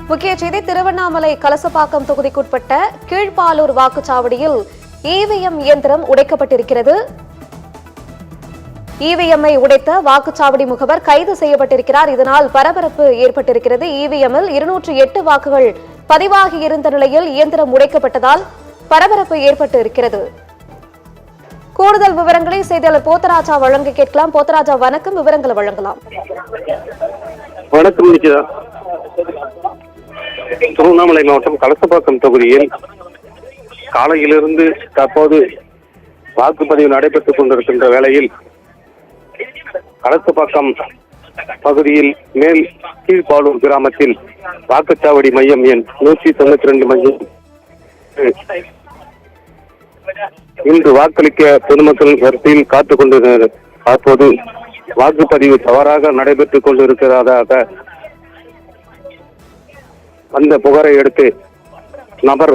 முக்கிய செய்தி திருவண்ணாமலை கலசப்பாக்கம் தொகுதிக்குட்பட்ட கீழ்ப்பாலூர் வாக்குச்சாவடியில் இவிஎம் இயந்திரம் உடைக்கப்பட்டிருக்கிறது. இவிஎம்ஐ உடைத்த வாக்குச்சாவடி முகவர் கைது செய்யப்பட்டிருக்கிறார். இதனால் பரபரப்பு ஏற்பட்டிருக்கிறது. இவிஎம்மில் 208 வாக்குகள் பதிவாகி இருந்த நிலையில் இயந்திரம் உடைக்கப்பட்டதால் பரபரப்பு ஏற்பட்டு இருக்கிறது. கூடுதல் விவரங்களை செய்தியாளர் போத்தராஜா வழங்க கேட்கலாம். போத்தராஜா, வணக்கம். விவரங்களை வழங்கலாம். வணக்கம் நிக்கிதா. திருவண்ணாமலை மாவட்டம் கலசப்பாக்கம் தொகுதியில் காலையிலிருந்து தற்போது வாக்குப்பதிவு நடைபெற்றுக் கொண்டிருக்கின்ற வேளையில் கலசப்பாக்கம் பகுதியில் மேல் கீழ்பாலூர் கிராமத்தில் வாக்குச்சாவடி மையம் எண் 192 மையம் இன்று வாக்களிக்க பொதுமக்கள் வரிசையில் காத்துக் கொண்டிருந்தனர். அப்போது வாக்குப்பதிவு தவறாக நடைபெற்றுக் கொண்டிருக்கிறதாக அந்த புகாரை அடுத்து நபர்